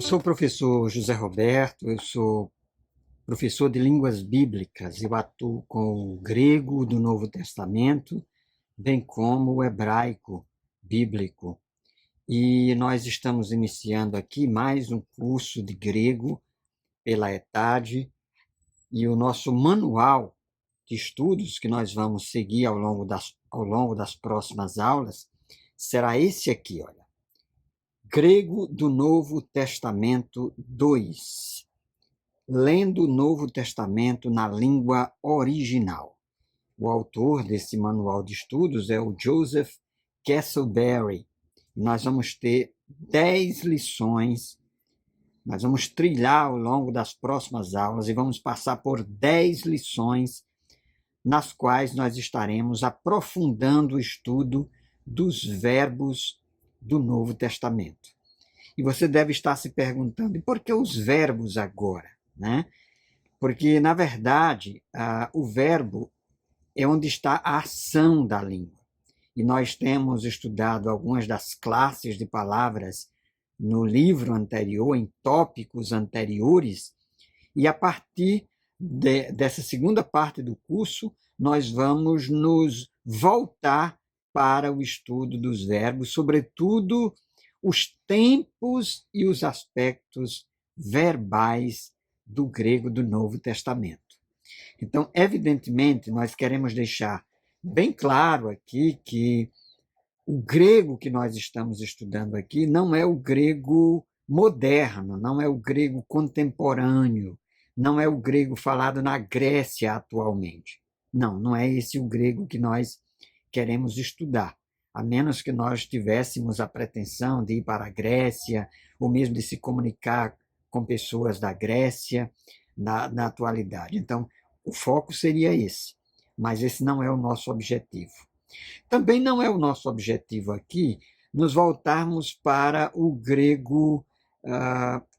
Eu sou o professor José Roberto, eu sou professor de línguas bíblicas. Eu atuo com o grego do Novo Testamento, bem como o hebraico bíblico. E nós estamos iniciando aqui mais um curso de grego pela ETAD, e o nosso manual de estudos que nós vamos seguir ao longo das próximas aulas será esse aqui, olha. Grego do Novo Testamento 2. Lendo o Novo Testamento na língua original. O autor desse manual de estudos é o Joseph Castleberry. Nós vamos ter 10 lições, nós vamos trilhar ao longo das próximas aulas e vamos passar por 10 lições nas quais nós estaremos aprofundando o estudo dos verbos do Novo Testamento. E você deve estar se perguntando, e por que os verbos agora? Né? Porque, na verdade, o verbo é onde está a ação da língua. E nós temos estudado algumas das classes de palavras no livro anterior, em tópicos anteriores, e a partir dessa segunda parte do curso, nós vamos nos voltar para o estudo dos verbos, sobretudo os tempos e os aspectos verbais do grego do Novo Testamento. Então, evidentemente, nós queremos deixar bem claro aqui que o grego que nós estamos estudando aqui não é o grego moderno, não é o grego contemporâneo, não é o grego falado na Grécia atualmente. Não é esse o grego que nós queremos estudar, a menos que nós tivéssemos a pretensão de ir para a Grécia, ou mesmo de se comunicar com pessoas da Grécia na atualidade. Então, o foco seria esse, mas esse não é o nosso objetivo. Também não é o nosso objetivo aqui nos voltarmos para o grego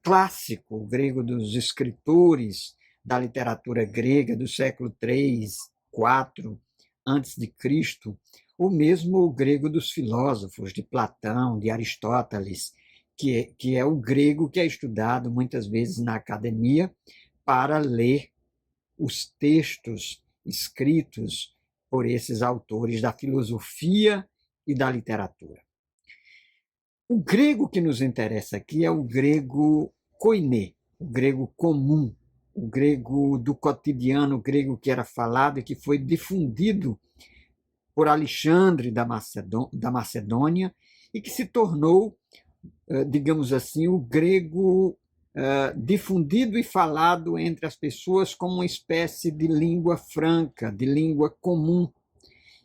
clássico, o grego dos escritores da literatura grega do século III, IV antes de Cristo, ou mesmo o grego dos filósofos, de Platão, de Aristóteles, que é o grego que é estudado muitas vezes na academia para ler os textos escritos por esses autores da filosofia e da literatura. O grego que nos interessa aqui é o grego koiné, o grego comum, o grego do cotidiano, o grego que era falado e que foi difundido por Alexandre da Macedônia e que se tornou, digamos assim, o grego difundido e falado entre as pessoas como uma espécie de língua franca, de língua comum.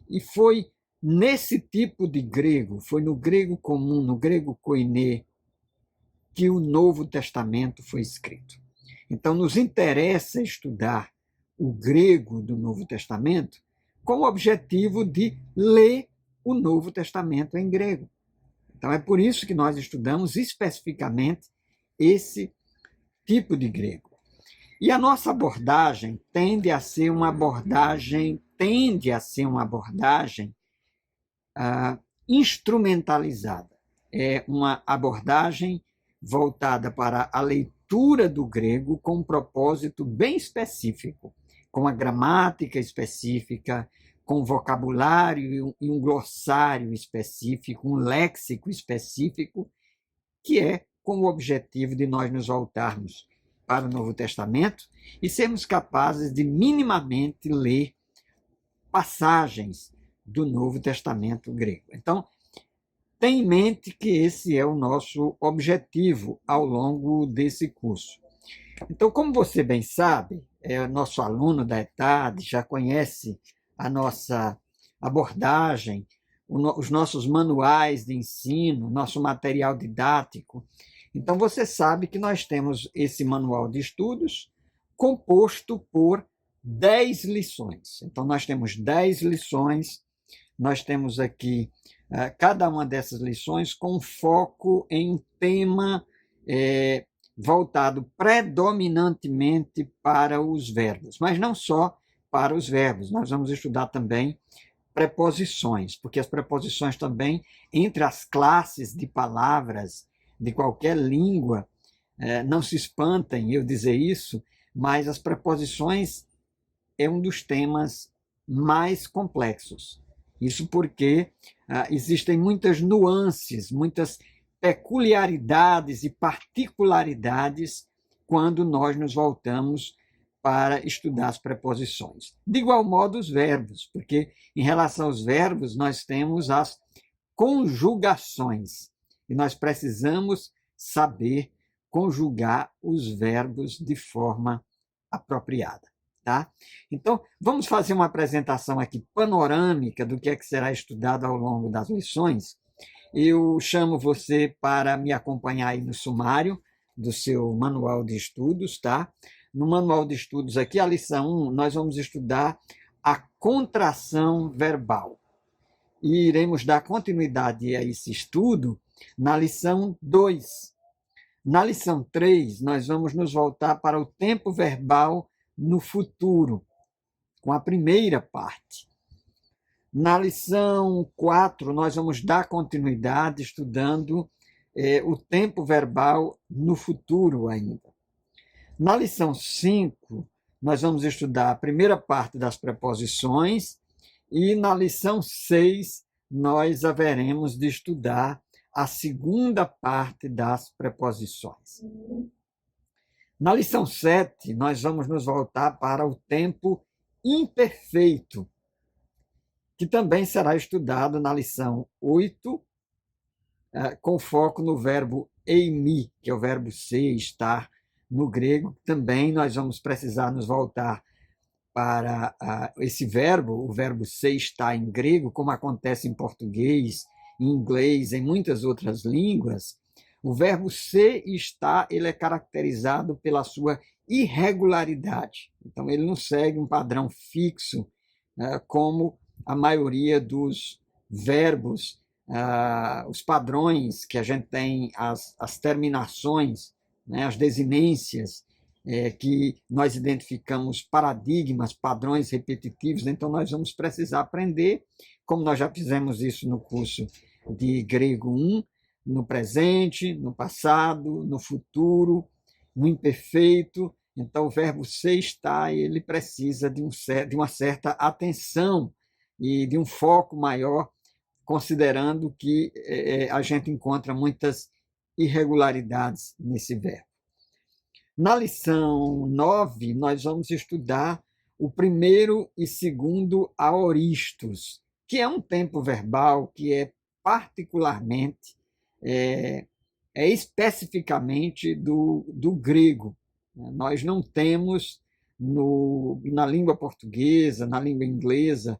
E foi nesse tipo de grego, foi no grego comum, no grego koiné, que o Novo Testamento foi escrito. Então, nos interessa estudar o grego do Novo Testamento com o objetivo de ler o Novo Testamento em grego. Então, é por isso que nós estudamos especificamente esse tipo de grego. E a nossa abordagem tende a ser uma abordagem instrumentalizada. É uma abordagem voltada para a leitura do grego com um propósito bem específico, com a gramática específica, com vocabulário e um glossário específico, um léxico específico, que é com o objetivo de nós nos voltarmos para o Novo Testamento e sermos capazes de minimamente ler passagens do Novo Testamento grego. Então, tenha em mente que esse é o nosso objetivo ao longo desse curso. Então, como você bem sabe, é nosso aluno da ETAD, já conhece a nossa abordagem, os nossos manuais de ensino, nosso material didático. Então, você sabe que nós temos esse manual de estudos composto por 10 lições. Então, nós temos 10 lições, nós temos aqui cada uma dessas lições com foco em um tema voltado predominantemente para os verbos, mas não só para os verbos, nós vamos estudar também preposições, porque as preposições também, entre as classes de palavras de qualquer língua, Não se espantem eu dizer isso, mas as preposições é um dos temas mais complexos. Isso porque existem muitas nuances, muitas peculiaridades e particularidades quando nós nos voltamos para estudar as preposições. De igual modo, os verbos, porque em relação aos verbos, nós temos as conjugações e nós precisamos saber conjugar os verbos de forma apropriada. Tá? Então, vamos fazer uma apresentação aqui panorâmica do que é que será estudado ao longo das lições. Eu chamo você para me acompanhar aí no sumário do seu manual de estudos, tá? No manual de estudos aqui, a lição 1, nós vamos estudar a contração verbal. E iremos dar continuidade a esse estudo na lição 2. Na lição 3, nós vamos nos voltar para o tempo verbal no futuro, com a primeira parte. Na lição 4, nós vamos dar continuidade estudando o tempo verbal no futuro ainda. Na lição 5, nós vamos estudar a primeira parte das preposições e na lição 6, nós haveremos de estudar a segunda parte das preposições. Na lição 7, nós vamos nos voltar para o tempo imperfeito, que também será estudado na lição 8, com foco no verbo eimi, que é o verbo ser, estar, no grego. Também nós vamos precisar nos voltar para esse verbo, o verbo ser, estar em grego, como acontece em português, em inglês, em muitas outras línguas. O verbo ser e estar, ele é caracterizado pela sua irregularidade. Então, ele não segue um padrão fixo, como a maioria dos verbos, os padrões que a gente tem, as terminações, né, as desinências, que nós identificamos paradigmas, padrões repetitivos. Então, nós vamos precisar aprender, como nós já fizemos isso no curso de grego 1, no presente, no passado, no futuro, no imperfeito. Então, o verbo ser, estar, ele precisa de uma certa atenção e de um foco maior, considerando que a gente encontra muitas irregularidades nesse verbo. Na lição 9, nós vamos estudar o primeiro e segundo aoristos, que é um tempo verbal que é particularmente, especificamente do grego. Nós não temos na língua portuguesa, na língua inglesa,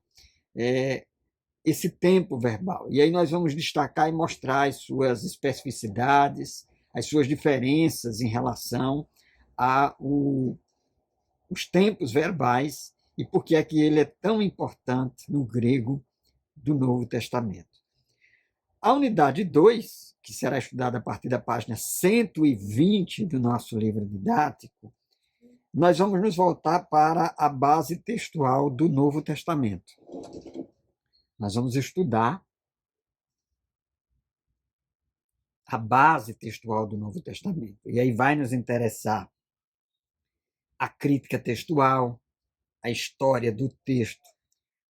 esse tempo verbal. E aí nós vamos destacar e mostrar as suas especificidades, as suas diferenças em relação os tempos verbais e por que é que ele é tão importante no grego do Novo Testamento. A unidade 2, que será estudada a partir da página 120 do nosso livro didático, nós vamos nos voltar para a base textual do Novo Testamento. Nós vamos estudar a base textual do Novo Testamento. E aí vai nos interessar a crítica textual, a história do texto,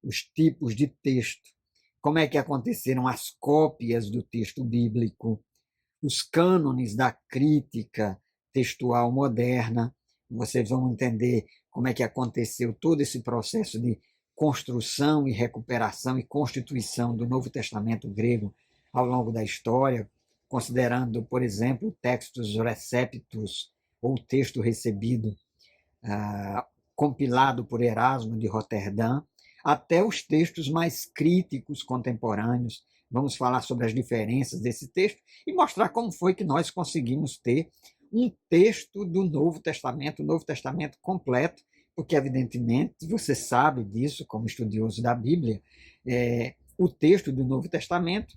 os tipos de texto, como é que aconteceram as cópias do texto bíblico, os cânones da crítica textual moderna. Vocês vão entender como é que aconteceu todo esse processo de construção e recuperação e constituição do Novo Testamento grego ao longo da história, considerando, por exemplo, textos receptus, ou texto recebido, compilado por Erasmo de Roterdã, até os textos mais críticos contemporâneos. Vamos falar sobre as diferenças desse texto e mostrar como foi que nós conseguimos ter um texto do Novo Testamento, o Novo Testamento completo, porque, evidentemente, você sabe disso, como estudioso da Bíblia, o texto do Novo Testamento,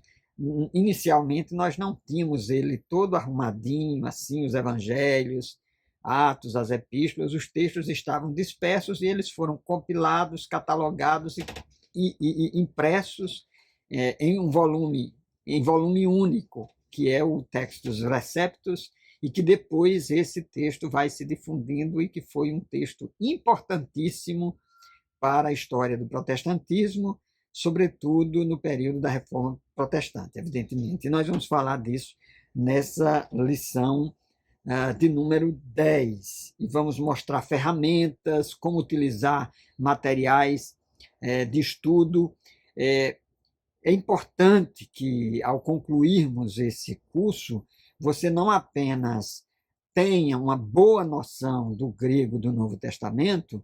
inicialmente, nós não tínhamos ele todo arrumadinho, assim, os evangelhos, Atos, as epístolas, os textos estavam dispersos e eles foram compilados, catalogados e impressos em volume único, que é o Textus Receptus, e que depois esse texto vai se difundindo e que foi um texto importantíssimo para a história do protestantismo, sobretudo no período da Reforma Protestante, evidentemente. E nós vamos falar disso nessa lição de número 10. E vamos mostrar ferramentas, como utilizar materiais de estudo. É importante que, ao concluirmos esse curso, você não apenas tenha uma boa noção do grego do Novo Testamento,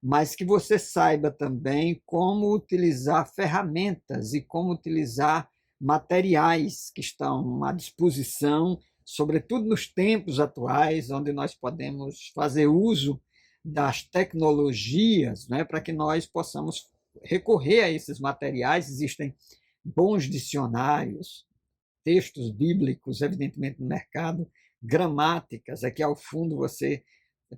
mas que você saiba também como utilizar ferramentas e como utilizar materiais que estão à disposição, sobretudo nos tempos atuais, onde nós podemos fazer uso das tecnologias, né, para que nós possamos recorrer a esses materiais. Existem bons dicionários, textos bíblicos, evidentemente, no mercado, gramáticas. Aqui ao fundo você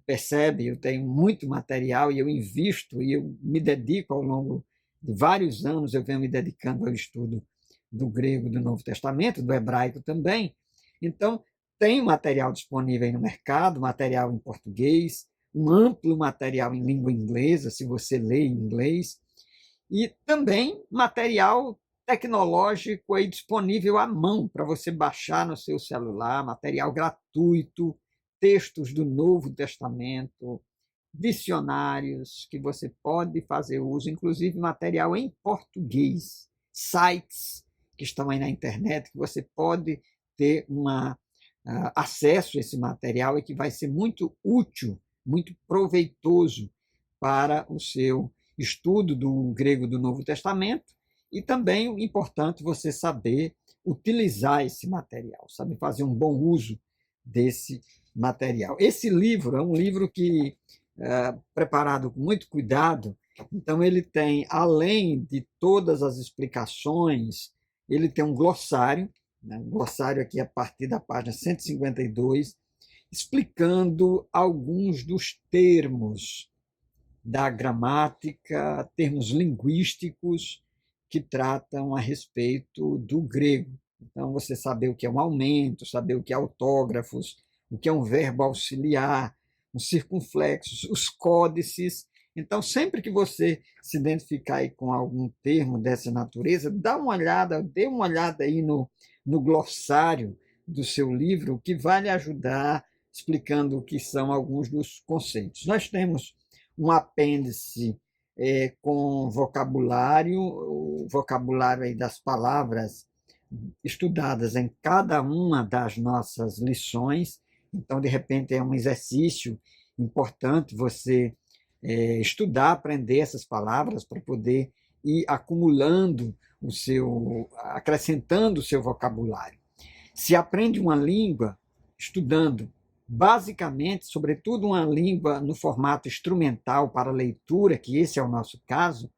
percebe, eu tenho muito material e eu invisto e eu me dedico ao longo de vários anos, eu venho me dedicando ao estudo do grego do Novo Testamento, do hebraico também. Então, tem material disponível aí no mercado, material em português, um amplo material em língua inglesa, se você lê em inglês, e também material tecnológico aí disponível à mão para você baixar no seu celular, material gratuito, textos do Novo Testamento, dicionários que você pode fazer uso, inclusive material em português, sites que estão aí na internet, que você pode ter acesso a esse material e que vai ser muito útil, muito proveitoso para o seu estudo do grego do Novo Testamento. E também é importante você saber utilizar esse material, saber fazer um bom uso desse material. Esse livro é um livro que preparado com muito cuidado, então ele tem, além de todas as explicações, ele tem um glossário, né? Um glossário aqui a partir da página 152, explicando alguns dos termos da gramática, termos linguísticos que tratam a respeito do grego. Então, você saber o que é um aumento, saber o que é autógrafos, o que é um verbo auxiliar, os circunflexos, os códices. Então, sempre que você se identificar aí com algum termo dessa natureza, dá uma olhada, dê uma olhada aí no glossário do seu livro, que vai lhe ajudar explicando o que são alguns dos conceitos. Nós temos um apêndice com vocabulário, o vocabulário aí das palavras estudadas em cada uma das nossas lições. Então, de repente, é um exercício importante você estudar, aprender essas palavras para poder ir acumulando acrescentando o seu vocabulário. Se aprende uma língua estudando basicamente, sobretudo uma língua no formato instrumental para leitura, que esse é o nosso caso,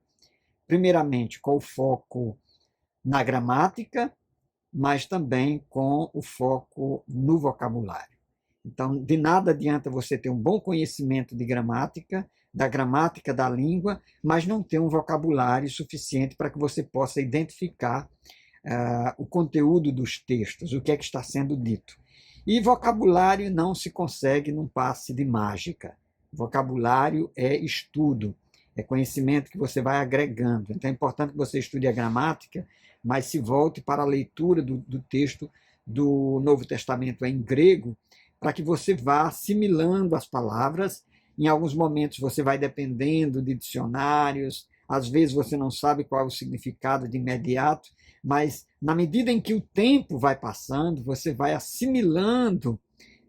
primeiramente com o foco na gramática, mas também com o foco no vocabulário. Então, de nada adianta você ter um bom conhecimento de gramática, da gramática da língua, mas não ter um vocabulário suficiente para que você possa identificar o conteúdo dos textos, o que é que está sendo dito. E vocabulário não se consegue num passe de mágica. Vocabulário é estudo, é conhecimento que você vai agregando. Então é importante que você estude a gramática, mas se volte para a leitura do texto do Novo Testamento em grego, para que você vá assimilando as palavras. Em alguns momentos você vai dependendo de dicionários, às vezes você não sabe qual é o significado de imediato, mas na medida em que o tempo vai passando, você vai assimilando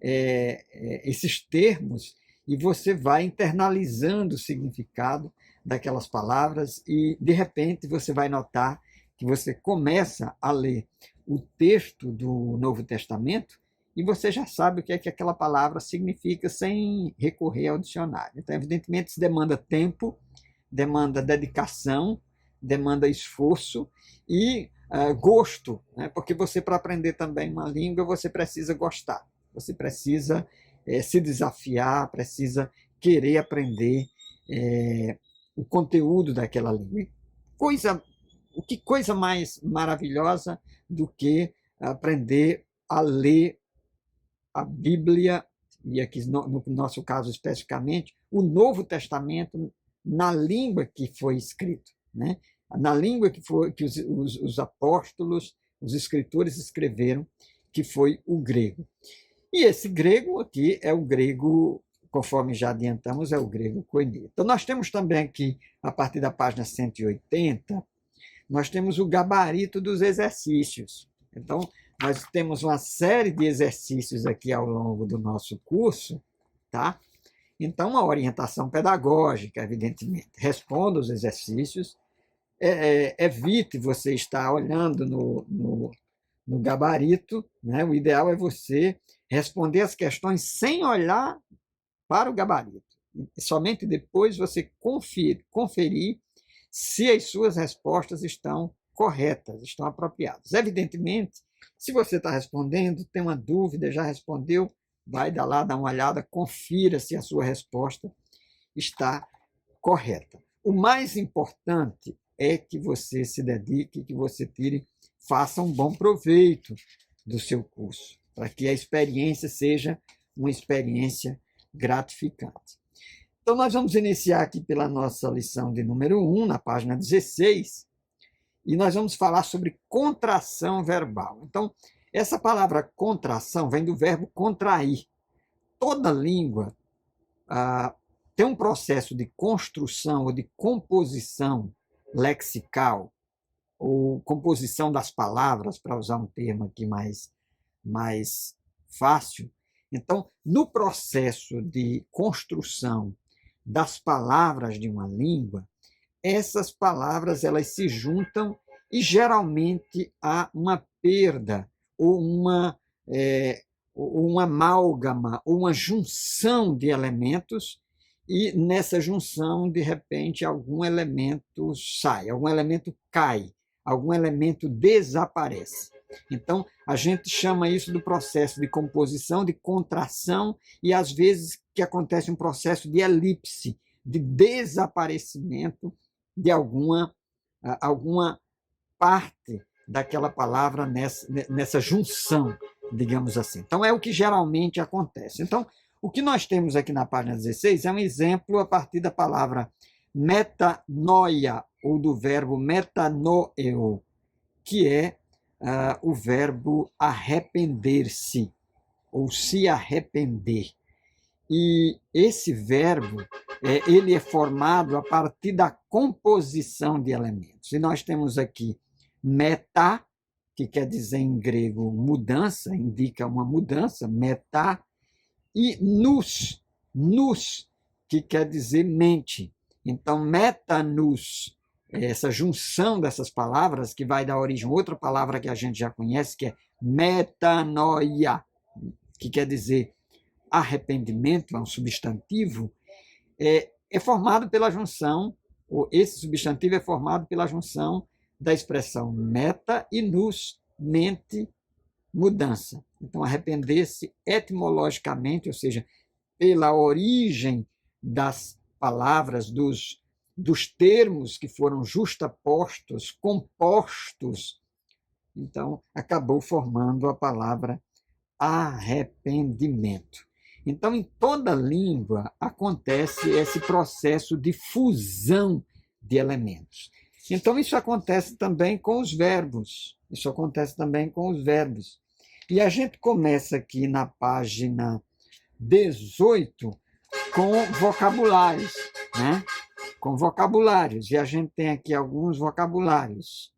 esses termos e você vai internalizando o significado daquelas palavras e, de repente, você vai notar que você começa a ler o texto do Novo Testamento e você já sabe o que é que aquela palavra significa sem recorrer ao dicionário. Então, evidentemente, isso demanda tempo, demanda dedicação, demanda esforço e gosto, né? Porque você, para aprender também uma língua, você precisa gostar, você precisa se desafiar, precisa querer aprender o conteúdo daquela língua. Que coisa mais maravilhosa do que aprender a ler a Bíblia, e aqui no nosso caso especificamente, o Novo Testamento na língua que foi escrito, né? Na língua que os apóstolos, os escritores escreveram, que foi o grego. E esse grego aqui é o grego, conforme já adiantamos, é o grego koiné. Então, nós temos também aqui, a partir da página 180, nós temos o gabarito dos exercícios. Então, nós temos uma série de exercícios aqui ao longo do nosso curso, tá? Então, uma orientação pedagógica, evidentemente. Responda os exercícios, evite você estar olhando no gabarito, né? O ideal é você responder as questões sem olhar para o gabarito. E somente depois você conferir se as suas respostas estão corretas, estão apropriadas. Evidentemente, se você está respondendo, tem uma dúvida, já respondeu, vai lá dar uma olhada, confira se a sua resposta está correta. O mais importante é que você se dedique, que você faça um bom proveito do seu curso, para que a experiência seja uma experiência gratificante. Então, nós vamos iniciar aqui pela nossa lição de número 1, na página 16, e nós vamos falar sobre contração verbal. Então, essa palavra contração vem do verbo contrair. Toda língua tem um processo de construção ou de composição lexical, ou composição das palavras, para usar um termo aqui mais fácil. Então, no processo de construção das palavras de uma língua, essas palavras elas se juntam e geralmente há uma perda ou uma amálgama, ou uma junção de elementos, e nessa junção, de repente, algum elemento sai, algum elemento cai, algum elemento desaparece. Então, a gente chama isso do processo de composição, de contração, e às vezes que acontece um processo de elipse, de desaparecimento de alguma parte daquela palavra nessa junção, digamos assim. Então, é o que geralmente acontece. Então, o que nós temos aqui na página 16 é um exemplo a partir da palavra metanoia, ou do verbo metanoeo, que é o verbo arrepender-se, ou se arrepender. E esse verbo ele é formado a partir da composição de elementos. E nós temos aqui meta, que quer dizer em grego mudança, indica uma mudança, meta, e nous, que quer dizer mente. Então, metanus, essa junção dessas palavras, que vai dar origem a outra palavra que a gente já conhece, que é metanoia, que quer dizer arrependimento, é um substantivo, é formado pela junção, ou esse substantivo é formado pela junção da expressão meta e nous, mente, mudança. Então, arrepender-se etimologicamente, ou seja, pela origem das palavras, dos termos que foram justapostos, compostos, então acabou formando a palavra arrependimento. Então, em toda língua acontece esse processo de fusão de elementos. Então, isso acontece também com os verbos. E a gente começa aqui na página 18 com vocabulários, né? Com vocabulários. E a gente tem aqui alguns vocabulários.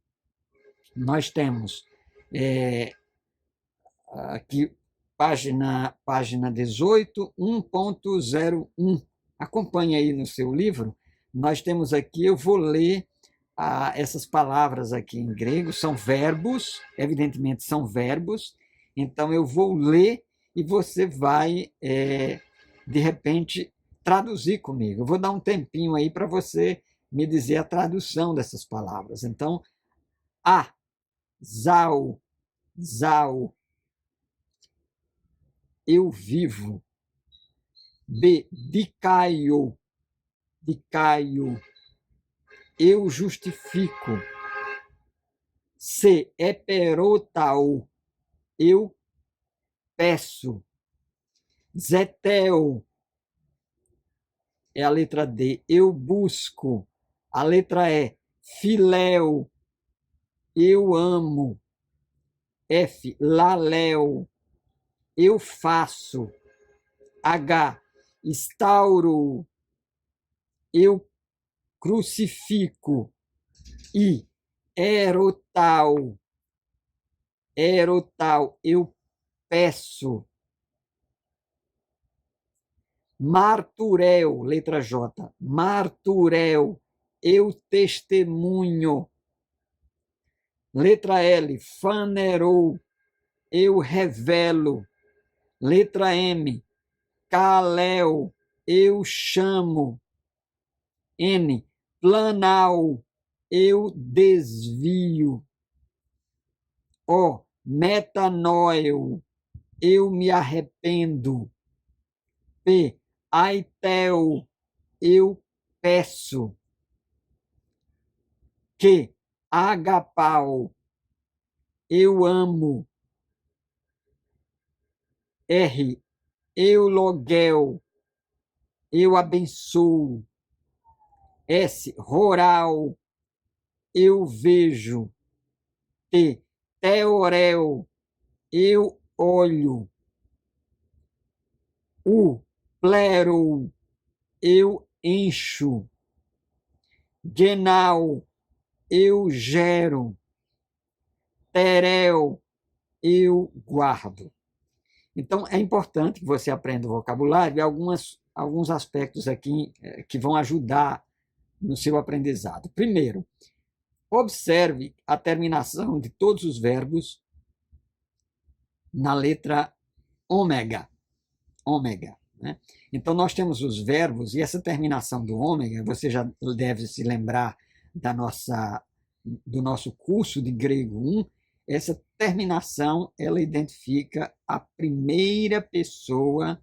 Nós temos aqui página 18, 1.01. Acompanhe aí no seu livro. Nós temos aqui, eu vou ler essas palavras aqui em grego, são verbos, evidentemente são verbos, então eu vou ler e você vai, de repente, traduzir comigo. Eu vou dar um tempinho aí para você me dizer a tradução dessas palavras. Então, zau, eu vivo. B, dicaio, eu justifico. C, eperotau, eu peço. Zetel é a letra D, eu busco. A letra E, filéu, eu amo. F, laléu, eu faço. H, instauro, eu crucifico. I, erotal, eu peço. Marturéu, letra J, marturéu, eu testemunho. Letra L, fanerou, eu revelo. Letra M, caléu, eu chamo. N, planal, eu desvio. O, metanóio, eu me arrependo. P, aitel, eu peço. Q, agapau, eu amo. R, eulogel, eu abençoo. S, rural, eu vejo. T, teorel, eu olho. U, plero, eu encho. Genal, eu gero. Terel, eu guardo. Então, é importante que você aprenda o vocabulário e alguns aspectos aqui que vão ajudar no seu aprendizado. Primeiro, observe a terminação de todos os verbos na letra ômega. Ômega, né? Então, nós temos os verbos, e essa terminação do ômega, você já deve se lembrar do nosso curso de grego 1, essa terminação ela identifica a primeira pessoa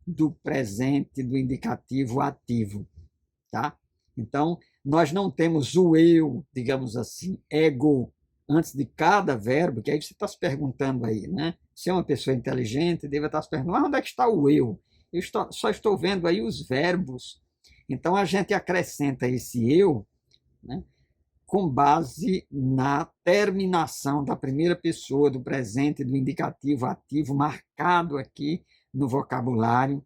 do presente do indicativo ativo, tá? Então, nós não temos o eu, digamos assim, ego, antes de cada verbo, que aí você está se perguntando aí, né? Se é uma pessoa inteligente, deve estar se perguntando, onde é que está o eu? Só estou vendo aí os verbos. Então, a gente acrescenta esse eu, né, com base na terminação da primeira pessoa do presente do indicativo ativo, marcado aqui no vocabulário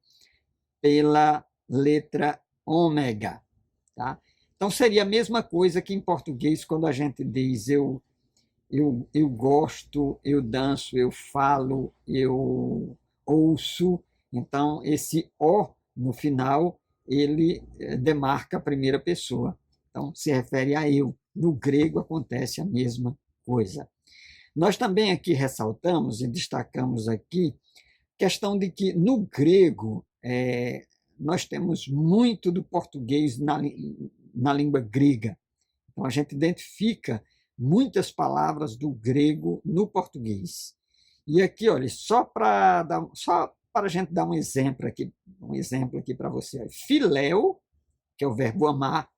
pela letra ômega. Tá? Então, seria a mesma coisa que em português, quando a gente diz eu gosto, eu danço, eu falo, eu ouço. Então, esse O no final, ele demarca a primeira pessoa. Então, se refere a eu. No grego acontece a mesma coisa. Nós também aqui ressaltamos e destacamos aqui a questão de que no grego nós temos muito do português na língua grega. Então, a gente identifica muitas palavras do grego no português. E aqui, olha, só para a gente dar um exemplo aqui para você. Filéu, que é o verbo amar,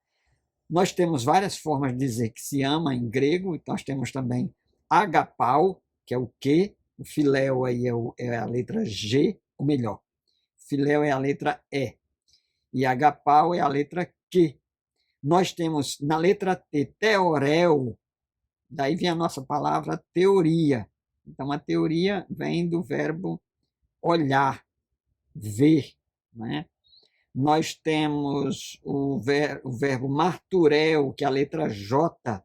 nós temos várias formas de dizer que se ama em grego, então nós temos também agapau, que é o que, o filéu aí é a letra G, ou melhor, filéu é a letra E, e agapau é a letra Q. Nós temos na letra T, teorel, daí vem a nossa palavra teoria. Então, a teoria vem do verbo olhar, ver, né? Nós temos o verbo marturel, que é a letra J,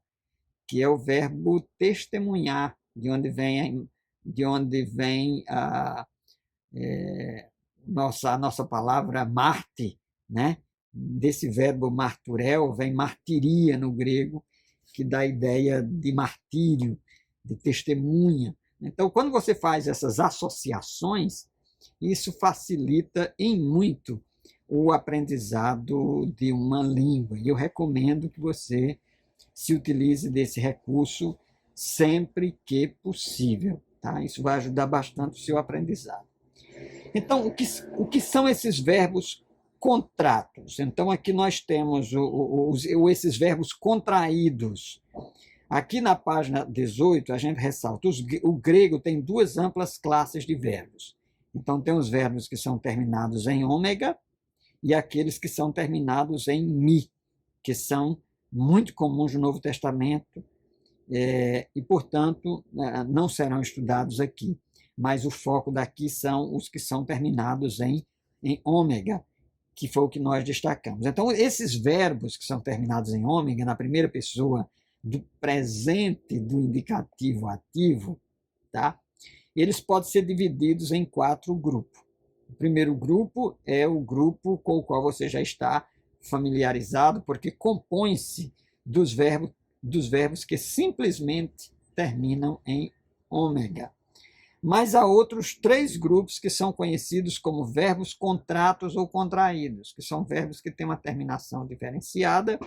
que é o verbo testemunhar, de onde vem a nossa palavra Marte, né? Desse verbo marturel vem martiria no grego, que dá a ideia de martírio, de testemunha. Então, quando você faz essas associações, isso facilita em muito o aprendizado de uma língua. E eu recomendo que você se utilize desse recurso sempre que possível. Tá? Isso vai ajudar bastante o seu aprendizado. Então, o que são esses verbos contratos? Então, aqui nós temos esses verbos contraídos. Aqui na página 18, a gente ressalta, o grego tem duas amplas classes de verbos. Então, tem os verbos que são terminados em ômega e aqueles que são terminados em mi, que são muito comuns no Novo Testamento e, portanto, não serão estudados aqui. Mas o foco daqui são os que são terminados em ômega, que foi o que nós destacamos. Então, esses verbos que são terminados em ômega, na primeira pessoa do presente do indicativo ativo, tá? Eles podem ser divididos em 4 grupos. O primeiro grupo é o grupo com o qual você já está familiarizado, porque compõe-se dos verbos que simplesmente terminam em ômega. Mas há outros 3 grupos que são conhecidos como verbos contratos ou contraídos, que são verbos que têm uma terminação diferenciada,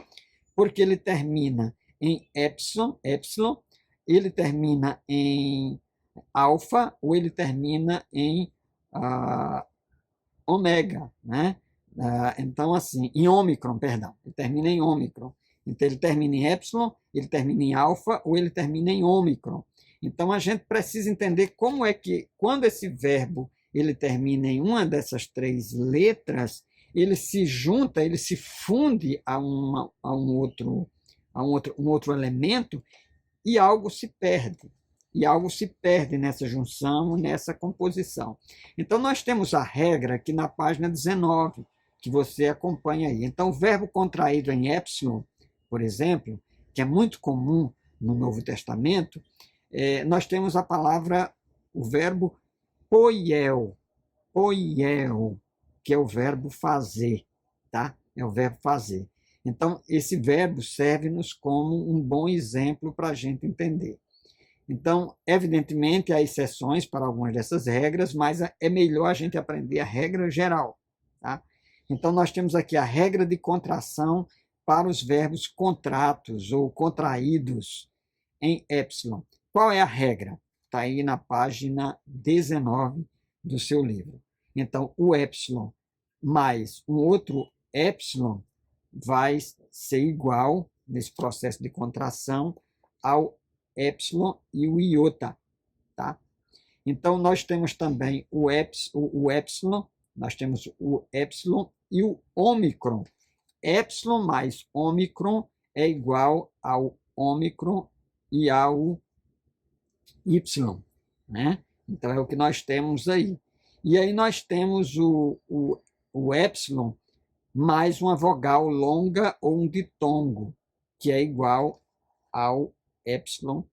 porque ele termina em epsilon, ele termina em alfa ou ele termina em ômega, né? Então, assim, em ômicron, perdão, ele termina em ômicron. Então, ele termina em epsilon, ele termina em alfa ou ele termina em ômicron. Então, a gente precisa entender como é que, quando esse verbo ele termina em uma dessas 3 letras, ele se junta, ele se funde a um outro elemento e algo se perde. E algo se perde nessa junção, nessa composição. Então, nós temos a regra aqui na página 19, que você acompanha aí. Então, o verbo contraído em epsilon, por exemplo, que é muito comum no Novo Testamento, nós temos a palavra, o verbo poiel, que é o verbo fazer, tá? É o verbo fazer. Então, esse verbo serve-nos como um bom exemplo para a gente entender. Então, evidentemente, há exceções para algumas dessas regras, mas é melhor a gente aprender a regra geral, tá? Então, nós temos aqui a regra de contração para os verbos contratos ou contraídos em epsilon. Qual é a regra? Está aí na página 19 do seu livro. Então, o epsilon mais um outro epsilon vai ser igual, nesse processo de contração, ao epsilon e o iota. Tá? Então, nós temos também o epsilon, nós temos o epsilon e o ômicron. Epsilon mais ômicron é igual ao ômicron e ao y, né? Então, é o que nós temos aí. E aí nós temos o epsilon mais uma vogal longa ou um ditongo, que é igual ao epsilon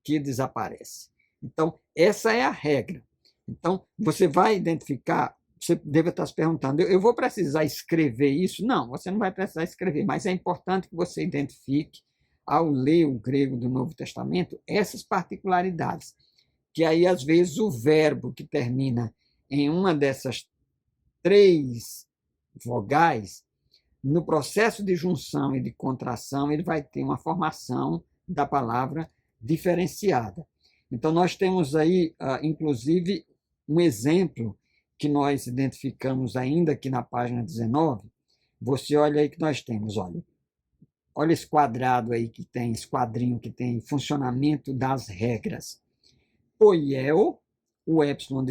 que desaparece. Então, essa é a regra. Então, você vai identificar, você deve estar se perguntando, eu vou precisar escrever isso? Não, você não vai precisar escrever, mas é importante que você identifique, ao ler o grego do Novo Testamento, essas particularidades, que aí, às vezes, o verbo que termina em uma dessas 3 vogais, no processo de junção e de contração, ele vai ter uma formação da palavra diferenciada. Então, nós temos aí, inclusive, um exemplo que nós identificamos ainda aqui na página 19. Você olha aí que nós temos, olha esse quadrado aí que tem, esse quadrinho que tem funcionamento das regras. Poiel, o epsilon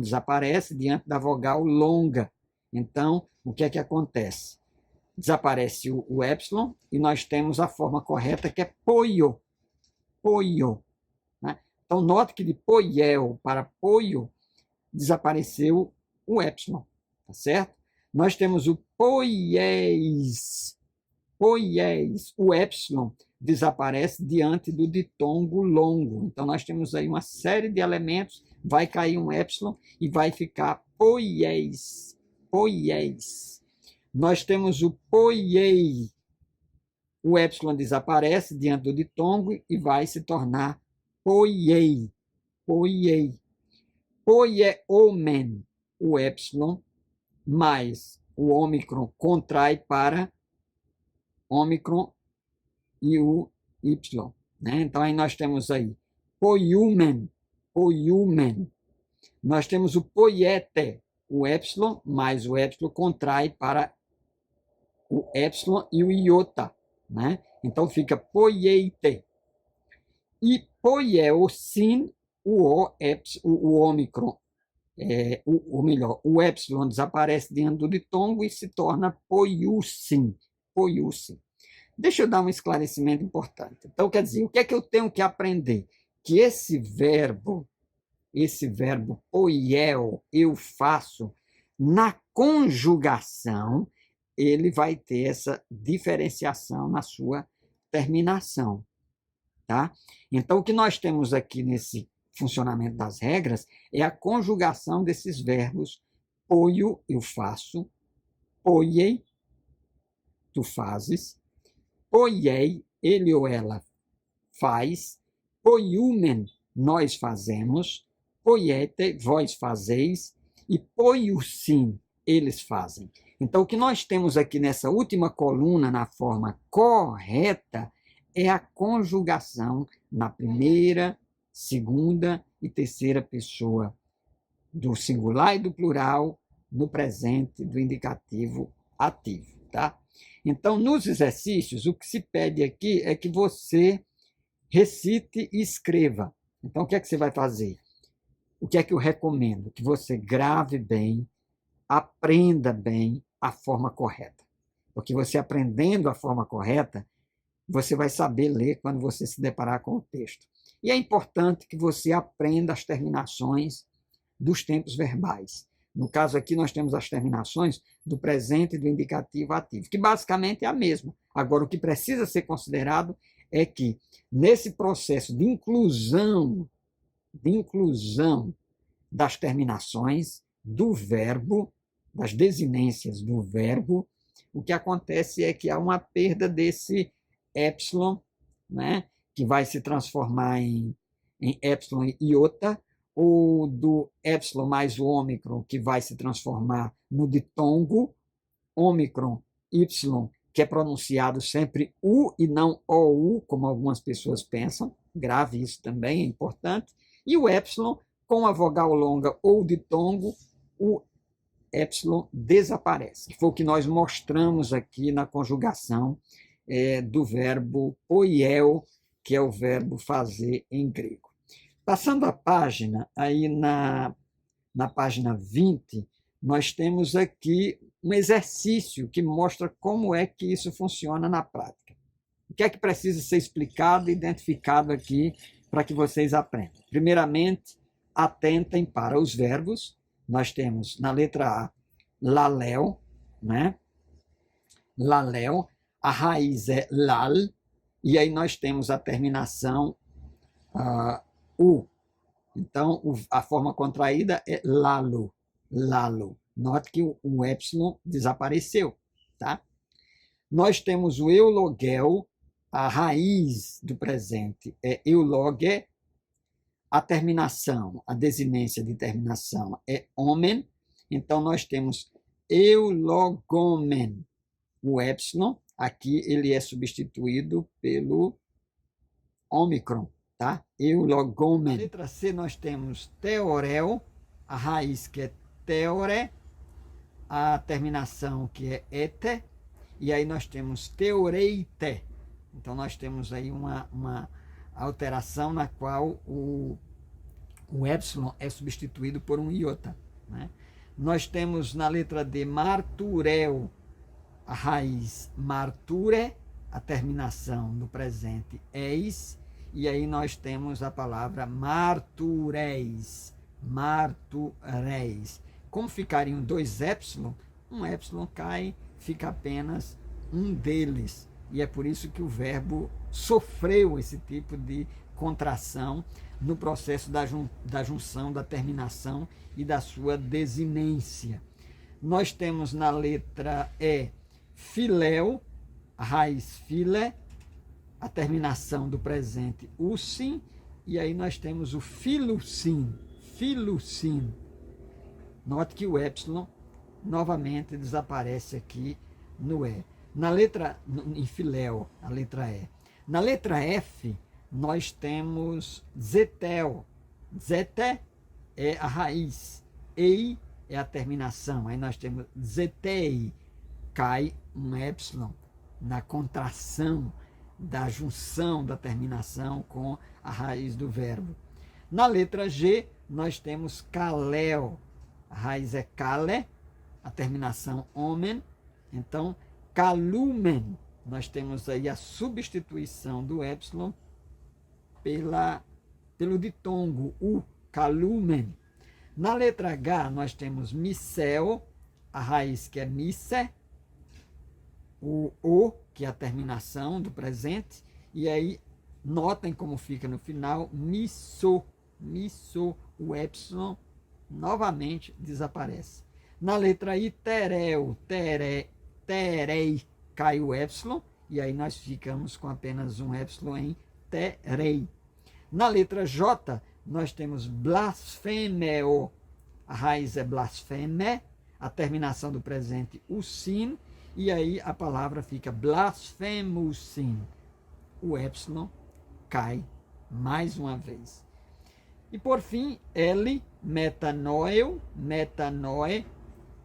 desaparece diante da vogal longa. Então, o que é que acontece? Desaparece o epsilon e nós temos a forma correta que é poio. Né? Então, note que de poiel para poio desapareceu o epsilon, tá certo? Nós temos o poiés, o epsilon desaparece diante do ditongo longo. Então, nós temos aí uma série de elementos, vai cair um epsilon e vai ficar poiés. Nós temos o poiei, o epsilon desaparece diante do ditongo e vai se tornar poiei. Poieomen, o epsilon mais o ômicron contrai para ômicron e o y. Né? Então, aí nós temos aí poiumen. Nós temos o poiete, o epsilon mais o epsilon contrai para o epsilon e o iota. Né? Então, fica poieite. E poieosin, o ômicron ou melhor, o epsilon desaparece diante do ditongo e se torna poiusim. Poiusim. Deixa eu dar um esclarecimento importante. Então, quer dizer, o que é que eu tenho que aprender? Que esse verbo poiel, eu faço, na conjugação, ele vai ter essa diferenciação na sua terminação. Tá? Então, o que nós temos aqui nesse funcionamento das regras é a conjugação desses verbos. Poio, eu faço. Poiei, tu fazes. Poiei, ele ou ela faz. Poiumen, nós fazemos. Poiete, vós fazeis. E poiusim, eles fazem. Então, o que nós temos aqui nessa última coluna, na forma correta, é a conjugação na primeira, segunda e terceira pessoa do singular e do plural no presente do indicativo ativo, tá? Então, nos exercícios, o que se pede aqui é que você recite e escreva. Então, o que é que você vai fazer? O que é que eu recomendo? Que você grave bem, aprenda bem a forma correta. Porque você aprendendo a forma correta, você vai saber ler quando você se deparar com o texto. E é importante que você aprenda as terminações dos tempos verbais. No caso aqui, nós temos as terminações do presente e do indicativo ativo, que basicamente é a mesma. Agora, o que precisa ser considerado é que, nesse processo de inclusão das terminações do verbo, das desinências do verbo, o que acontece é que há uma perda desse epsilon, né, que vai se transformar em epsilon iota, ou do epsilon mais o ômicron, que vai se transformar no ditongo, ômicron, y, que é pronunciado sempre U e não OU, como algumas pessoas pensam, grave isso também, é importante, e o epsilon, com a vogal longa ou ditongo, o epsilon desaparece, que foi o que nós mostramos aqui na conjugação do verbo poiel, que é o verbo fazer em grego. Passando a página, aí na página 20, nós temos aqui um exercício que mostra como é que isso funciona na prática. O que é que precisa ser explicado e identificado aqui para que vocês aprendam? Primeiramente, atentem para os verbos. Nós temos na letra A, lalel, né? Lalel, a raiz é lal, e aí nós temos a terminação U. Então, a forma contraída é lalo, lalo. Note que o epsilon desapareceu, tá? Nós temos o eulogel, a raiz do presente é euloge, a terminação, a desinência de terminação é omen, então nós temos eulogomen. O epsilon, aqui ele é substituído pelo ômicron, tá? Eulogomen. Na letra C nós temos teorel, a raiz que é teore, a terminação que é ete, e aí nós temos teoreite. Então nós temos aí uma alteração na qual o epsilon é substituído por um iota, né? Nós temos na letra D marturel, a raiz marture, a terminação no presente eis, e aí nós temos a palavra martureis, martureis. Como ficariam dois epsilon, um epsilon cai, fica apenas um deles. E é por isso que o verbo sofreu esse tipo de contração no processo da junção, da terminação e da sua desinência. Nós temos na letra E, filéu, a raiz file, a terminação do presente usim, e aí nós temos o filusim, filusim. Note que o epsilon novamente desaparece aqui no E. Na letra, em filéu, a letra E. Na letra F, nós temos zetel. Zete é a raiz, ei é a terminação. Aí nós temos zetei, cai um epsilon na contração da junção da terminação com a raiz do verbo. Na letra G, nós temos kalel, a raiz é kale, a terminação omen, então kalumen, nós temos aí a substituição do epsilon pelo ditongo, o kalumen. Na letra H, nós temos micel, a raiz que é mice, o, que é a terminação do presente, e aí notem como fica no final, miso, o epsilon novamente desaparece. Na letra I, tereu, terei, cai o epsilon, e aí nós ficamos com apenas um epsilon em terei. Na letra J, nós temos blasfemeo, a raiz é blasfeme, a terminação do presente, o sin, e aí a palavra fica blasfemusin. O epsilon cai mais uma vez. E por fim, L, metanoeu, metanoe,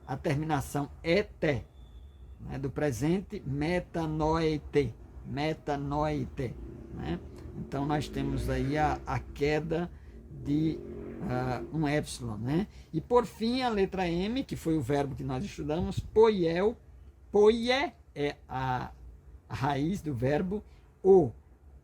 a terminação et, né, do presente, metanoete, né? Então nós temos aí a queda de um epsilon, né? E por fim, a letra M, que foi o verbo que nós estudamos, poiel, poie é a raiz do verbo, o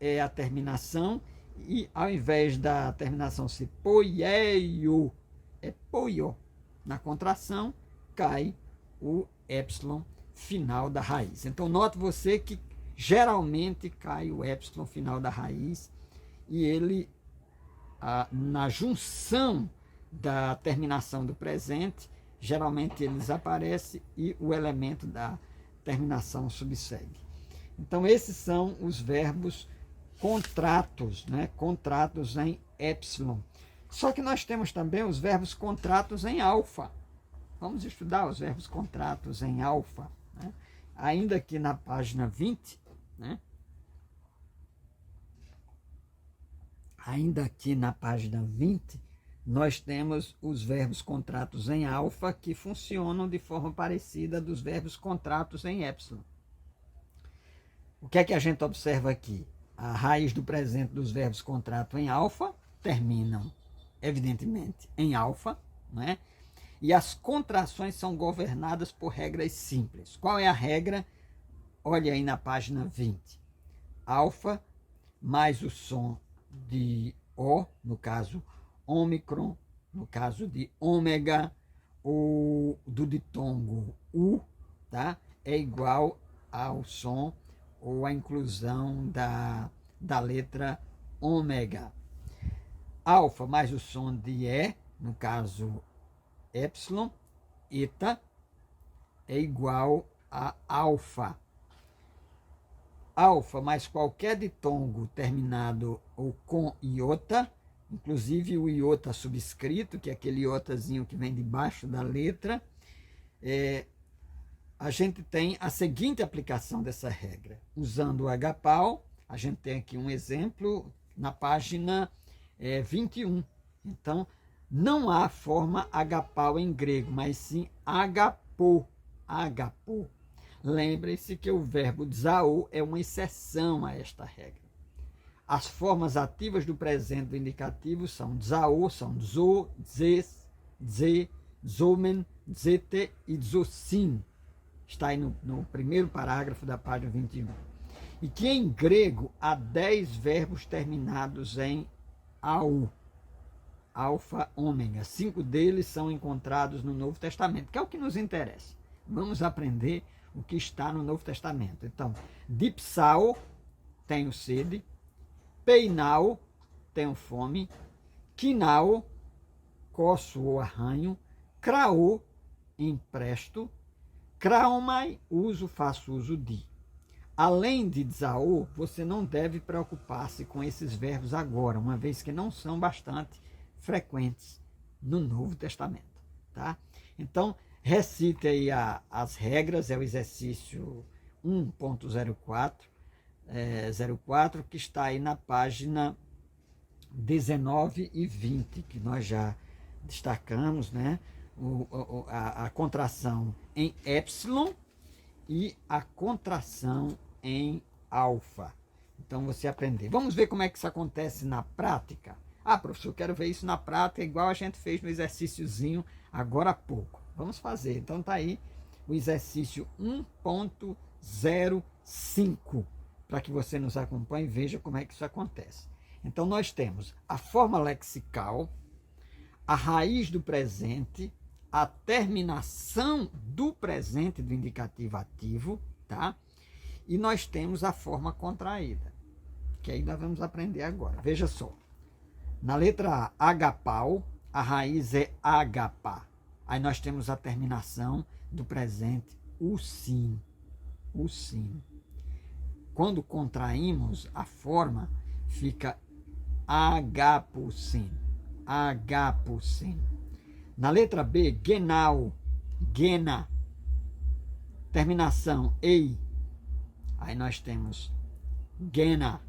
é a terminação, e ao invés da terminação ser poieio, é poio. Na contração, cai o epsilon final da raiz. Então, note você que geralmente cai o epsilon final da raiz, e ele, na junção da terminação do presente, geralmente ele desaparece e o elemento da terminação subsegue. Então, esses são os verbos contratos, né? Contratos em epsilon. Só que nós temos também os verbos contratos em alfa. Vamos estudar os verbos contratos em alfa, né? Ainda aqui na página 20, né? Ainda aqui na página 20, nós temos os verbos contratos em alfa que funcionam de forma parecida dos verbos contratos em epsilon. O que é que a gente observa aqui? A raiz do presente dos verbos contrato em alfa terminam, evidentemente, em alfa, né? E as contrações são governadas por regras simples. Qual é a regra? Olha aí na página 20. Alfa mais o som de O, no caso ômicron, no caso de ômega, ou do ditongo U, tá? É igual ao som ou a inclusão da letra ômega. Alfa mais o som de E, no caso epsilon, eta, é igual a alfa. Alfa mais qualquer ditongo terminado ou com iota, inclusive o iota subscrito, que é aquele iotazinho que vem debaixo da letra, a gente tem a seguinte aplicação dessa regra. Usando o agapau, a gente tem aqui um exemplo na página 21. Então, não há forma agapau em grego, mas sim agapô. Agapô. Lembre-se que o verbo zao é uma exceção a esta regra. As formas ativas do presente do indicativo são zao, são zo, zes, ze, zomen, zete e zosim. Está aí no primeiro parágrafo da página 21. E que em grego há 10 verbos terminados em au, alfa, ômega. 5 deles são encontrados no Novo Testamento, que é o que nos interessa. Vamos aprender o que está no Novo Testamento. Então, dipsao, tenho sede, peinao, tenho fome, quinao, coço ou arranho, crao, empresto, craomai, faço uso de. Além de zao, você não deve preocupar-se com esses verbos agora, uma vez que não são bastante frequentes no Novo Testamento, tá? Então, recite aí as regras, é o exercício 1.04, 04, que está aí na página 19 e 20, que nós já destacamos, né? A contração em epsilon e a contração em alfa. Então, você aprender. Vamos ver como é que isso acontece na prática? Ah, professor, eu quero ver isso na prática, igual a gente fez no exercíciozinho agora há pouco. Vamos fazer. Então tá aí o exercício 1.05, para que você nos acompanhe e veja como é que isso acontece. Então nós temos a forma lexical, a raiz do presente, a terminação do presente do indicativo ativo, tá? E nós temos a forma contraída, que aí nós vamos aprender agora. Veja só. Na letra A, agapau, a raiz é agapá. Aí nós temos a terminação do presente, o sim. O sim. Quando contraímos a forma, fica agapusim. Agapusim. Na letra B, genau, gena. Terminação, ei. Aí nós temos gena.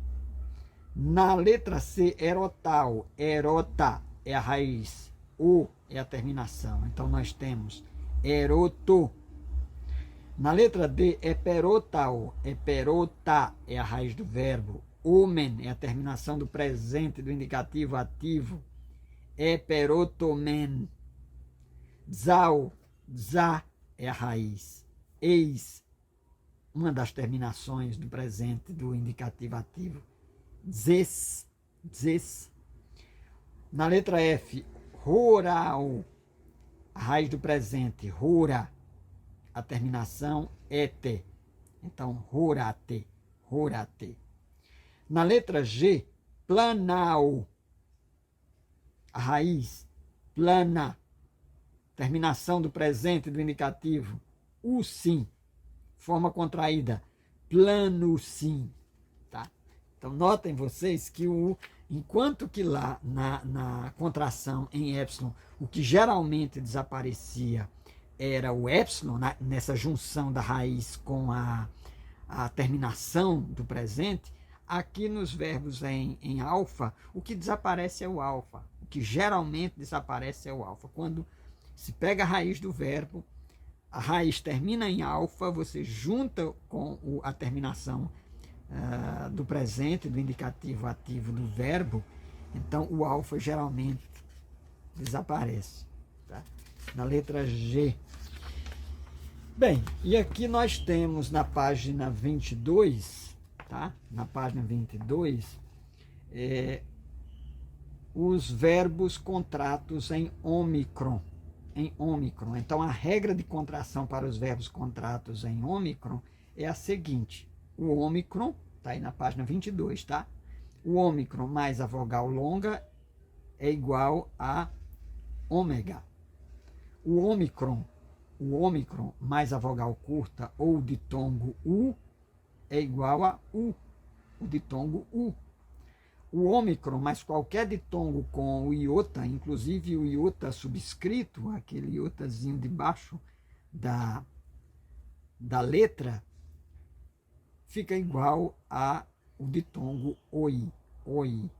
Na letra C, erotal, erota é a raiz, o é a terminação. Então nós temos eroto. Na letra D, eperotal, eperota é a raiz do verbo, omen é a terminação do presente do indicativo ativo, eperotomen. Zau, za é a raiz, eis, uma das terminações do presente do indicativo ativo, zes, zes. Na letra F, rural, a raiz do presente, rura, a terminação ete. Então, rurate, rurate. Na letra G, planal, a raiz, plana, terminação do presente do indicativo, o sim, forma contraída, plano sim. Tá? Então, notem vocês que enquanto que lá na contração em epsilon, o que geralmente desaparecia era o epsilon, nessa junção da raiz com a terminação do presente, aqui nos verbos em alfa, o que desaparece é o alfa. O que geralmente desaparece é o alfa. Quando se pega a raiz do verbo, a raiz termina em alfa, você junta com a terminação do presente, do indicativo ativo do verbo, então o alfa geralmente desaparece. Tá? Na letra G. Bem, e aqui nós temos na página 22, tá? Na página 22, os verbos contratos em ômicron. Em ômicron. Então, a regra de contração para os verbos contratos em ômicron é a seguinte. O ômicron, está aí na página 22, tá? O ômicron mais a vogal longa é igual a ômega. O ômicron mais a vogal curta ou ditongo U é igual a U, o ditongo U. O ômicron mais qualquer ditongo com o iota, inclusive o iota subscrito, aquele iotazinho debaixo da letra, fica igual a o ditongo OI. OI.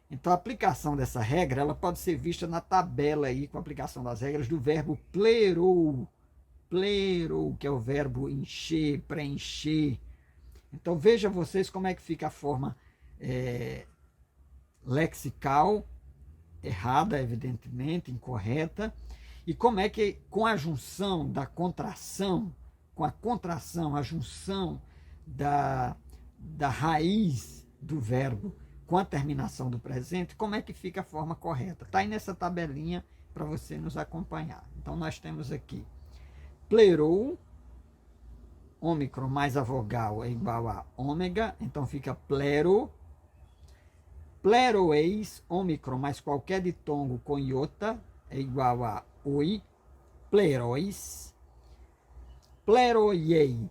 Então, a aplicação dessa regra ela pode ser vista na tabela aí, com a aplicação das regras do verbo plerou. Plerou, que é o verbo encher, preencher. Então, veja vocês como é que fica a forma lexical, errada, evidentemente, incorreta, e como é que, com a junção da contração, com a contração, a junção da raiz do verbo com a terminação do presente, como é que fica a forma correta. Está aí nessa tabelinha para você nos acompanhar. Então, nós temos aqui plerou, ômicron mais a vogal é igual a ômega, então fica plero. Pleroeis, ômicron mais qualquer ditongo com iota é igual a oi. Plerois. Pleroiei,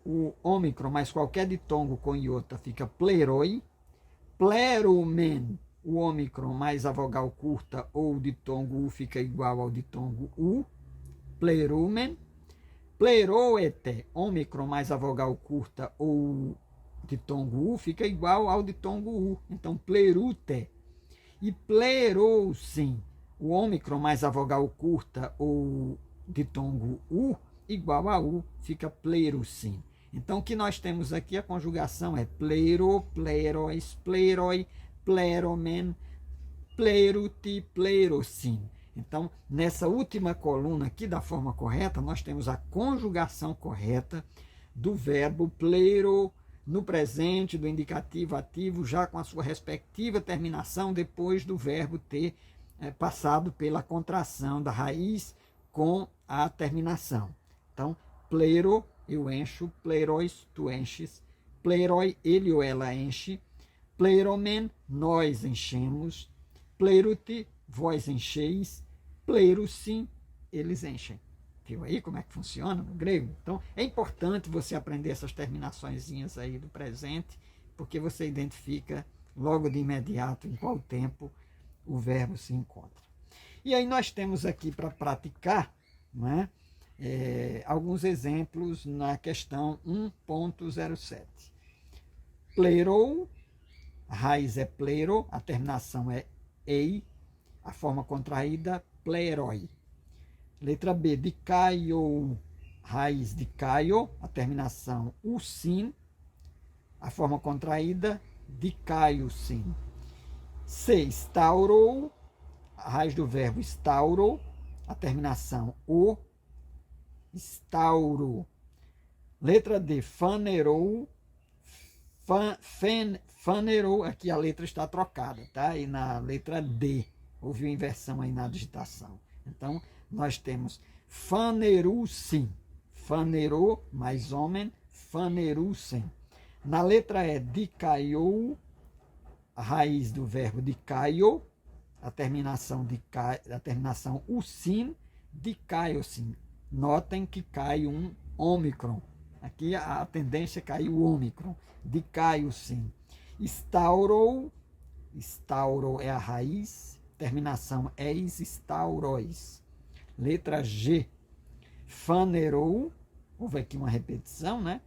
o ômicron mais qualquer ditongo com iota fica pleroi. Plerumen, o ômicron mais a vogal curta ou o ditongo U fica igual ao ditongo U. Plerumen. Pleroete, ômicron mais a vogal curta ou ditongo U fica igual ao ditongo U. Então, plerute. E plerousim, o ômicron mais a vogal curta ou ditongo U igual a U, fica plerocin. Então, o que nós temos aqui, a conjugação é plero, plerois, pleroi, pleromen, pleiruti, pleirosin. Então, nessa última coluna aqui da forma correta, nós temos a conjugação correta do verbo pleiro no presente, do indicativo ativo, já com a sua respectiva terminação, depois do verbo ter passado pela contração da raiz com a terminação. Então, pleiro, eu encho, pleirois, tu enches, pleiroi, ele ou ela enche, pleiromen, nós enchemos, pleiruti, vós encheis, pleirusim, eles enchem. Viu aí como é que funciona no grego? Então, é importante você aprender essas terminaçõezinhas aí do presente, porque você identifica logo de imediato em qual tempo o verbo se encontra. E aí nós temos aqui para praticar, não é? Alguns exemplos na questão 1.07. Pleirou, a raiz é pleiro, a terminação é ei, a forma contraída, pleiroi. Letra B, de caio, raiz de caio, a terminação usin, a forma contraída, de caio sim. C, staurou, a raiz do verbo stauro, a terminação o, stauro. Letra D, fanerou, fanerou, aqui a letra está trocada, tá? E na letra D, houve uma inversão aí na digitação. Então, nós temos fanerusim, fanerou mais homem, fanerusim. Na letra E, dicaiou, a raiz do verbo dicaio, a terminação usim, dicaiosim. Notem que cai um ômicron. Aqui a tendência é cair o ômicron. Dicaiosim. Staurou, stauro é a raiz, terminação eis, staurois. Letra G, fanerou, houve aqui uma repetição, né?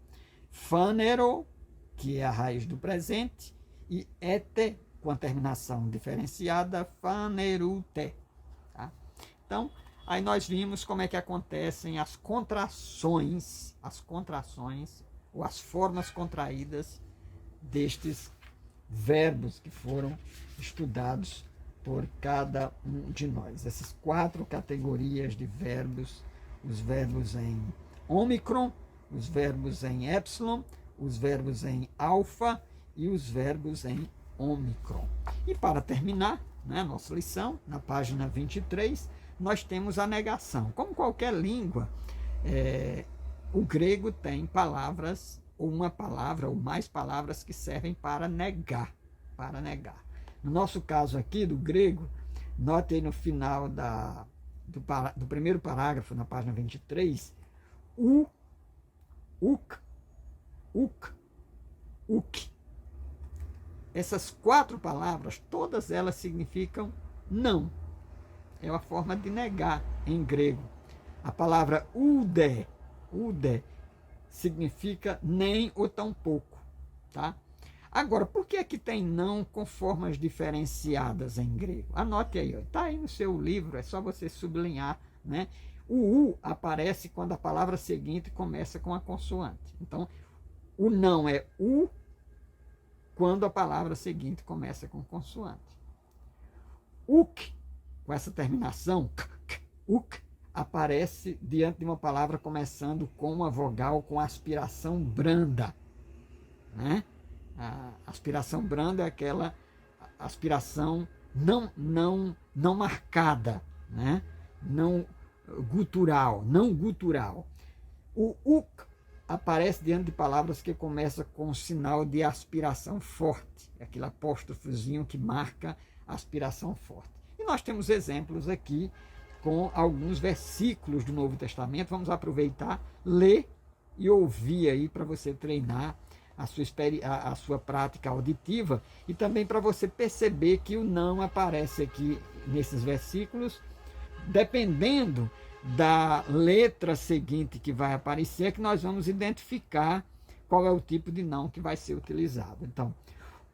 Fanero, que é a raiz do presente, e ete, com a terminação diferenciada, fanerute. Tá? Então, aí nós vimos como é que acontecem as contrações ou as formas contraídas destes verbos que foram estudados por cada um de nós. Essas 4 categorias de verbos, os verbos em ômicron, os verbos em épsilon, os verbos em alfa e os verbos em ômicron. E para terminar, né, nossa lição, na página 23, nós temos a negação. Como qualquer língua, o grego tem palavras, ou uma palavra, ou mais palavras que servem para negar. No nosso caso aqui, do grego, note aí no final do primeiro parágrafo, na página 23, uk. Essas 4 palavras, todas elas significam não. É uma forma de negar em grego. A palavra ude significa nem ou tampouco, tá? Agora, por que é que tem não com formas diferenciadas em grego? Anote aí, está aí no seu livro, é só você sublinhar, né? O U aparece quando a palavra seguinte começa com a consoante. Então, o não é U quando a palavra seguinte começa com consoante. Uk, com essa terminação, uk, aparece diante de uma palavra começando com uma vogal com aspiração branda, né? A aspiração branda é aquela aspiração não marcada, né? Não gutural. O uk aparece diante de palavras que começam com um sinal de aspiração forte, aquele apóstrofozinho que marca a aspiração forte. E nós temos exemplos aqui com alguns versículos do Novo Testamento. Vamos aproveitar, ler e ouvir aí para você treinar a sua prática auditiva e também para você perceber que o não aparece aqui nesses versículos, dependendo da letra seguinte que vai aparecer, que nós vamos identificar qual é o tipo de não que vai ser utilizado. Então,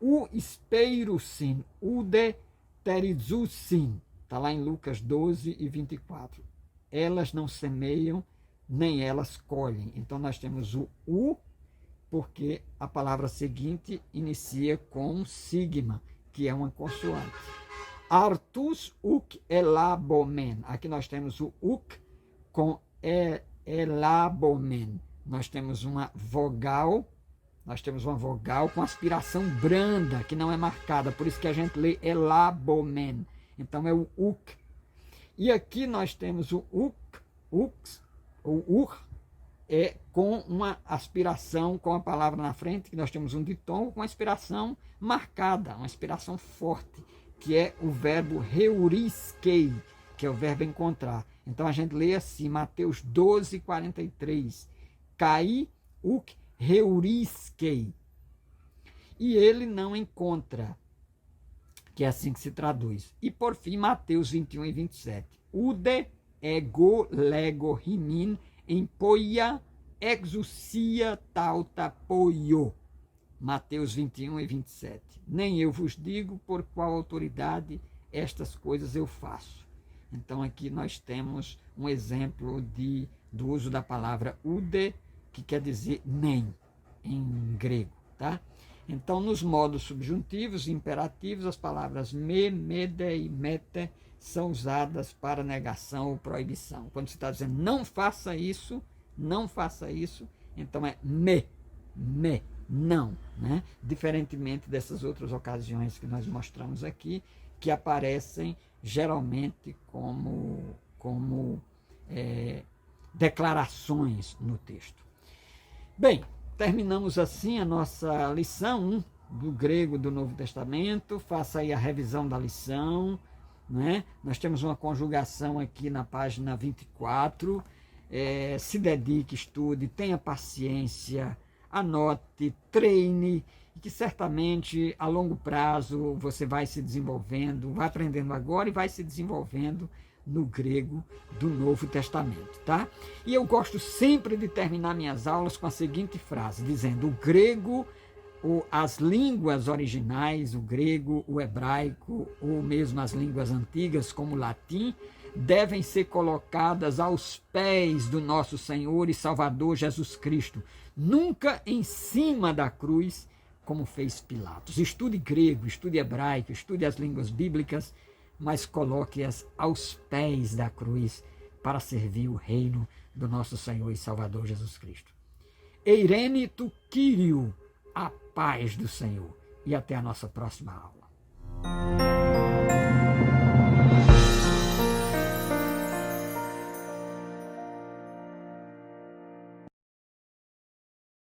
o espeirusim, o deterizusim, está lá em Lucas 12 e 24. Elas não semeiam, nem elas colhem. Então, nós temos o u, porque a palavra seguinte inicia com um sigma, que é uma consoante. Artus uk elabomen. Aqui nós temos o uk com elabomen. Nós temos uma vogal com aspiração branda, que não é marcada, por isso que a gente lê elabomen. Então é o uk. E aqui nós temos o uk, ux, o ur, com uma aspiração com a palavra na frente, que nós temos um ditongo com aspiração marcada, uma aspiração forte, que é o verbo heuriskei, que é o verbo encontrar. Então a gente lê assim, Mateus 12, 43. Kai uk heuriskei. E ele não encontra, que é assim que se traduz. E por fim, Mateus 21 e 27. Ude ego lego rimin empoia exousia tauta poio. Mateus 21 e 27. Nem eu vos digo por qual autoridade estas coisas eu faço. Então aqui nós temos um exemplo do uso da palavra ude, que quer dizer nem, em grego, tá? Então, nos modos subjuntivos e imperativos, as palavras me, mede e mete são usadas para negação ou proibição. Quando você está dizendo não faça isso, então é me, não, né? Diferentemente dessas outras ocasiões que nós mostramos aqui, que aparecem geralmente como declarações no texto. Bem, terminamos assim a nossa lição 1 do grego do Novo Testamento. Faça aí a revisão da lição, né? Nós temos uma conjugação aqui na página 24. Se dedique, estude, tenha paciência, anote, treine, que certamente a longo prazo você vai se desenvolvendo, vai aprendendo agora e vai se desenvolvendo no grego do Novo Testamento, tá? E eu gosto sempre de terminar minhas aulas com a seguinte frase, dizendo: o grego, as línguas originais, o grego, o hebraico, ou mesmo as línguas antigas, como o latim, devem ser colocadas aos pés do nosso Senhor e Salvador Jesus Cristo, nunca em cima da cruz, como fez Pilatos. Estude grego, estude hebraico, estude as línguas bíblicas, mas coloque-as aos pés da cruz para servir o reino do nosso Senhor e Salvador Jesus Cristo. Eirene tu Kyriou, a paz do Senhor. E até a nossa próxima aula.